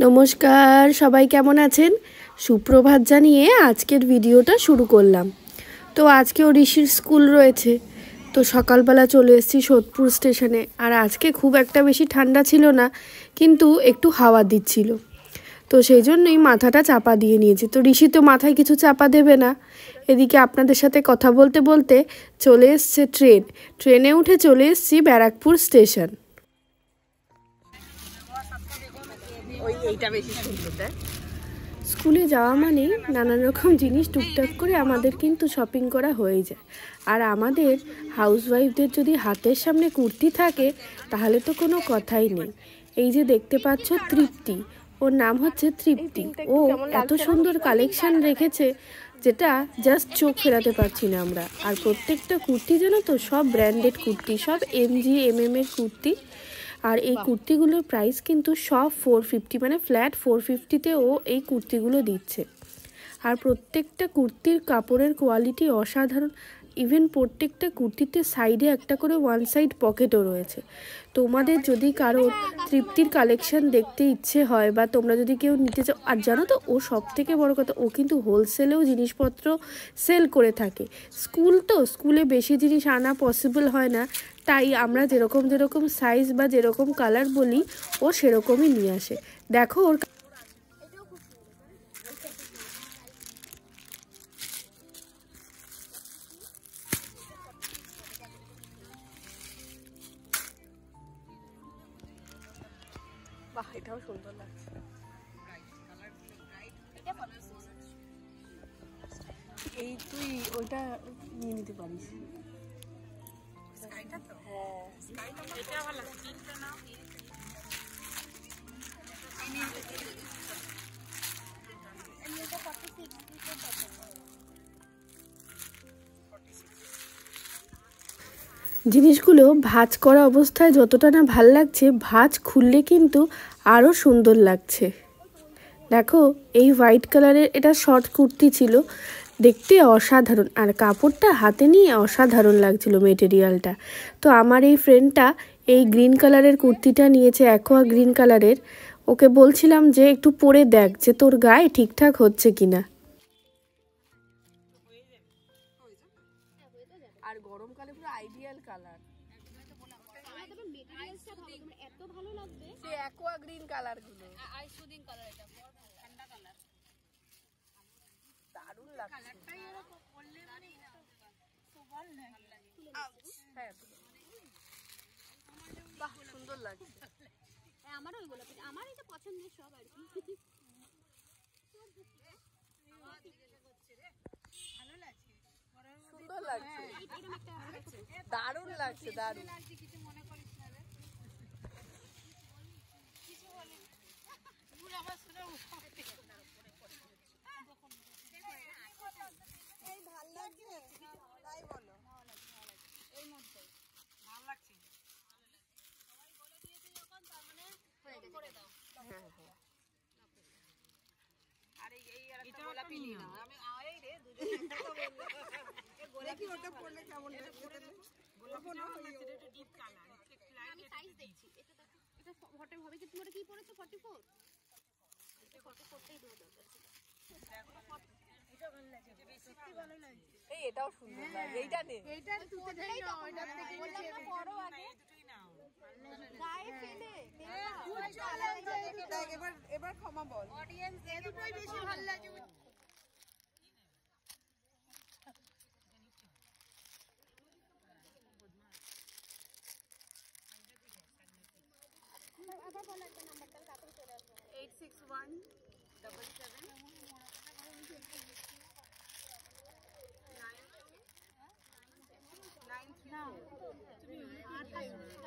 নমস্কার, সবাই কেমন আছেন? সুপ্রভাত জানিয়ে আজকের ভিডিওটা শুরু করলাম। তো আজকেও ঋষির স্কুল রয়েছে, তো সকালবেলা চলে এসেছি সোদপুর স্টেশনে। আর আজকে খুব একটা বেশি ঠান্ডা ছিল না, কিন্তু একটু হাওয়া দিচ্ছিল, তো সেই জন্যই মাথাটা চাপা দিয়ে নিয়েছি। তো ঋষি তো মাথায় কিছু চাপা দেবে না। এদিকে আপনাদের সাথে কথা বলতে বলতে চলে এসছে ট্রেনে উঠে চলে এসেছি ব্যারাকপুর স্টেশন। স্কুলে যাওয়া মানে নানান রকম জিনিস টুকটাক করে আমাদের কিন্তু শপিং করা হয়ে যায়। আর আমাদের হাউসওয়াইফদের যদি হাতের সামনে কুর্তি থাকে তাহলে তো কোনো কথাই নেই। এই যে দেখতে পাচ্ছ তৃপ্তি, ওর নাম হচ্ছে তৃপ্তি। ও এত সুন্দর কালেকশন রেখেছে যেটা জাস্ট চোখ ফেরাতে পারছি না আমরা। আর প্রত্যেকটা কুর্তি যেন তো সব ব্র্যান্ডেড কুর্তি, সব MG MM এর কুর্তি। আর এই কুর্তিগুলোর প্রাইস কিন্তু সব 450, মানে ফ্ল্যাট 450-তে ও এই কুর্তিগুলো দিচ্ছে। আর প্রত্যেকটা কুর্তির কাপড়ের কোয়ালিটি অসাধারণ। ইভেন প্রত্যেকটা কুর্তিতে সাইডে একটা করে ওয়ান সাইড পকেটও রয়েছে। তোমাদের যদি কারোর তৃপ্তির কালেকশন দেখতে ইচ্ছে হয় বা তোমরা যদি কেউ নিতে চাও, আর জানো তো ও সব থেকে বড় কথা, ও কিন্তু হোলসেলেও জিনিসপত্র সেল করে থাকে। স্কুলে বেশি জিনিস আনা পসিবল হয় না, তাই আমরা যেরকম সাইজ বা যেরকম কালার বলি ও সেরকমই নিয়ে আসে। দেখো ওর এটাও সুন্দর লাগছে। এই তুই ওইটা নিয়ে নিতে পারিস। জিনিসগুলো ভাঁজ করা অবস্থায় যতটা না ভাল লাগছে, ভাঁজ খুললে কিন্তু আরও সুন্দর লাগছে। দেখো এই হোয়াইট কালারের এটা শর্ট কুর্তি ছিল, দেখতে অসাধারণ। আর কাপড়টা হাতে নিয়ে অসাধারণ লাগছিল মেটেরিয়ালটা। তো আমার এই ফ্রেন্ডটা এই গ্রিন কালারের কুর্তিটা নিয়েছে, অ্যাকোয়া গ্রিন কালারের। ওকে বলছিলাম যে একটু পরে দেখ যে তোর গায়ে ঠিকঠাক হচ্ছে কিনা। আর গরমকালে পুরো আইডিয়াল কালার। এত ভালো লাগবে সেই অ্যাকোয়া গ্রিন কালার গুলো, আইসুদিন কালার, এটা ঠান্ডা কালার, দারুণ লাগছে। কালারটাই এরকম করলে মানে সুপার লাগে। হ্যাঁ বাহ, সুন্দর লাগছে। আমারও ওইগুলো, আমার এটা পছন্দের সব আর কি। ভালো লাগছে, সুন্দর লাগছে, দারুণ লাগছে, দারুণ। কিছু মনে করিস না রে, কিছু বলি ভুল আমার শুনে এই ভালো লাগছে তাই বলো। এই মধ্যে ভালো লাগছে, সবাই বলে দিয়েছে যখন, তার মানে করে দাও। হ্যাঁ হ্যাঁ। আরে এই একটা গোলাপি নিয়ে নাও। আমি এই রে দুজন একটা বললো এই গোলাপি, ওটা পরলে কেমন লাগছে? গোলাপি না হলে এটা ডিপ কালার, আমি সাইজ দেখছি। এটা দেখো, এটা ফটো হবে কি? তুমি কি পরেছো? 44। এটা 44টাই দেওয়া দরকার ছিল। এটা ভালো লাগছে, এটা বেশি ভালো লাগছে। এই এটাও সুন্দর লাগে, এইটা নে, এইটা তুই দেই না, ওইটা থেকে বললাম না পরো আগে, এই দুটোই নাও। গায়ে ফেলে দেখ, এবার ক্ষমা বল অডিয়েন্স, এই দুটোই বেশি ভালো লাগে। আবার বল একটা নাম্বারটা, তারপরে চলে আসবে। 861777 না তুমি 28 মিনিট আগে ছিল,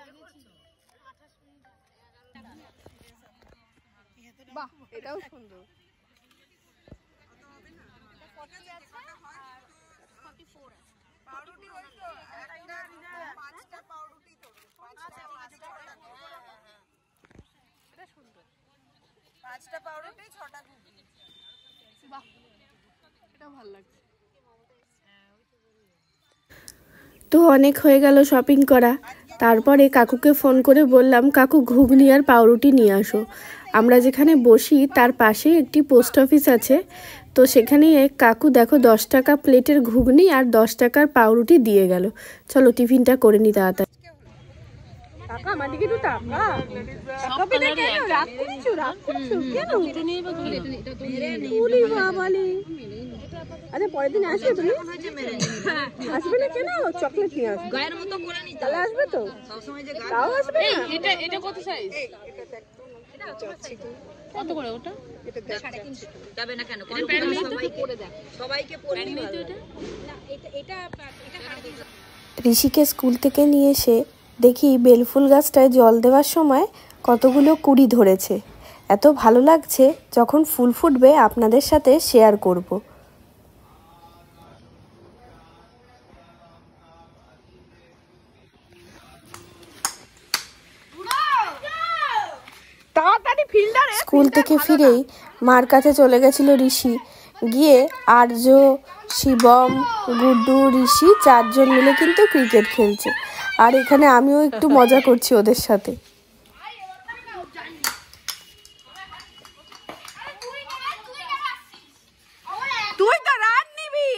28 মিনিট। বাহ, এটাও সুন্দর। কত হবে না? 40 আছে আর 44 আছে। পাউরুটি হইতো একটা, 5টা পাউরুটি তো, 5টা 6টা। এটা সুন্দর, 5টা পাউরুটি 6টা ঘুগনি। বাহ, এটা ভালো লাগছে। তো অনেক হয়ে গেল শপিং করা। তারপরে কাকুকে ফোন করে বললাম, কাকু ঘুগনি আর পাউরুটি নিয়ে আসো। আমরা যেখানে বসি তার পাশেই একটি পোস্ট অফিস আছে, তো সেখানে এক কাকু দেখো 10 টাকা প্লেটের ঘুগনি আর 10 টাকার পাউরুটি দিয়ে গেল। চলো টিফিনটা করে নি তাড়াতাড়ি। আচ্ছা পরের দিন আসবে তুমি? আসবে না কেন? চকলেট নিয়ে আসবে গায়ের মতো করে নি, তাহলে আসবে তো সবসময় যে তাও আসবে না। এটা কত সাইজ? এটা কত করে ওটা? এটা 350 যাবে না কেন? সবাইকে পরে দেখ, সবাইকে পরে নি তো এটা না, এটা ঋষিকে স্কুল থেকে নিয়ে এসে দেখি বেলফুল গাছটায় জল দেওয়ার সময় কতগুলো কুড়ি ধরেছে। এত ভালো লাগছে, যখন ফুল ফুটবে আপনাদের সাথে শেয়ার করব। স্কুল থেকে ফিরেই মার কাছে চলে গেছিল ঋষি, গিয়ে আর্য, শিবম, গুড্ডু, ঋষি 4 জন মিলে কিন্তু ক্রিকেট খেলছে। আর এখানে আমিও একটু মজা করছি ওদের সাথে। তুই তো রান নিবি।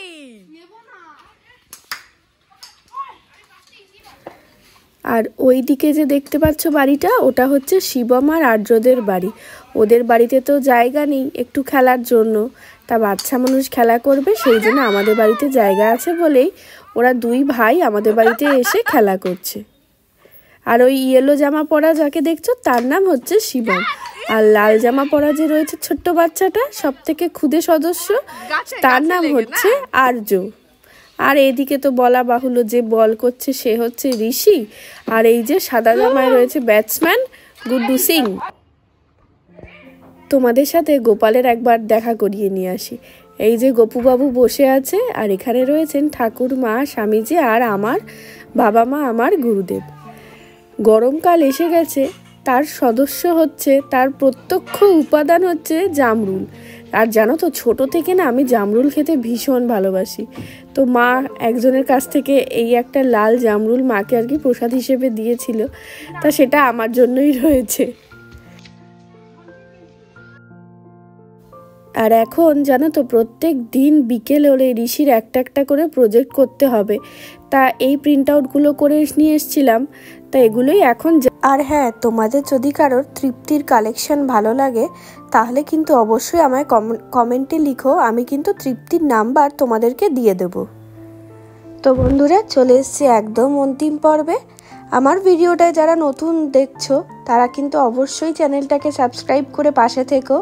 আর ওই দিকে যে দেখতে পাচ্ছ বাড়িটা, ওটা হচ্ছে শিবম আর আর্যদের বাড়ি। ওদের বাড়িতে তো জায়গা নেই একটু খেলার জন্য, তা বাচ্চা মানুষ খেলা করবে, সেই জন্য আমাদের বাড়িতে জায়গা আছে বলেই ওরা 2 ভাই আমাদের বাড়িতে এসে খেলা করছে। আর ওই ইয়েলো জামা পরা যাকে দেখছো তার নাম হচ্ছে শিবম, আর লাল জামা পরা যে রয়েছে ছোট্ট বাচ্চাটা সব থেকে ক্ষুদে সদস্য, তার নাম হচ্ছে আর্য। আর এদিকে তো বলা বাহুল্য যে বল করছে সে হচ্ছে ঋষি, আর এই যে সাদা জামায় রয়েছে ব্যাটসম্যান গুড্ডু সিং। তোমাদের সাথে গোপালের একবার দেখা করিয়ে নিয়ে আসি। এই যে গোপুবাবু বসে আছে, আর এখানে রয়েছেন ঠাকুর, মা, স্বামীজি আর আমার বাবা মা, আমার গুরুদেব। গরমকাল এসে গেছে, তার সদস্য হচ্ছে, তার প্রত্যক্ষ উপাদান হচ্ছে জামরুল। আর জানো তো ছোট থেকে না আমি জামরুল খেতে ভীষণ ভালোবাসি। তো মা একজনের কাছ থেকে এই একটা লাল জামরুল মাকে আর কি প্রসাদ হিসেবে দিয়েছিল, তা সেটা আমার জন্যই রয়েছে। আর এখন জানো তো প্রত্যেক দিন বিকেল হলে ঋষির একটা একটা করে প্রজেক্ট করতে হবে, তা এই প্রিন্ট আউটগুলো করে নিয়ে এসেছিলাম, তা এগুলোই এখন। আর হ্যাঁ, তোমাদের যদি কারোর তৃপ্তির কালেকশন ভালো লাগে তাহলে কিন্তু অবশ্যই আমায় কমেন্টে লিখো, আমি কিন্তু তৃপ্তির নাম্বার তোমাদেরকে দিয়ে দেব। তো বন্ধুরা চলে এসেছি একদম অন্তিম পর্বে। আমার ভিডিওটায় যারা নতুন দেখছো তারা কিন্তু অবশ্যই চ্যানেলটাকে সাবস্ক্রাইব করে পাশে থেকো,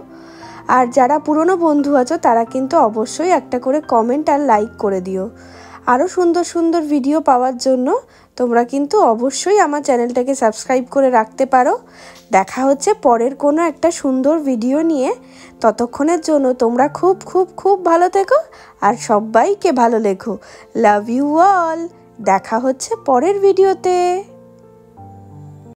আর যারা পুরনো বন্ধু আছো তারা কিন্তু অবশ্যই একটা করে কমেন্ট আর লাইক করে দিও। আরও সুন্দর সুন্দর ভিডিও পাওয়ার জন্য তোমরা কিন্তু অবশ্যই আমার চ্যানেলটাকে সাবস্ক্রাইব করে রাখতে পারো। দেখা হচ্ছে পরের কোনো একটা সুন্দর ভিডিও নিয়ে। ততক্ষণের জন্য তোমরা খুব খুব খুব ভালো থেকো আর সবাইকে ভালো লেখো। Love you all. দেখা হচ্ছে পরের ভিডিওতে।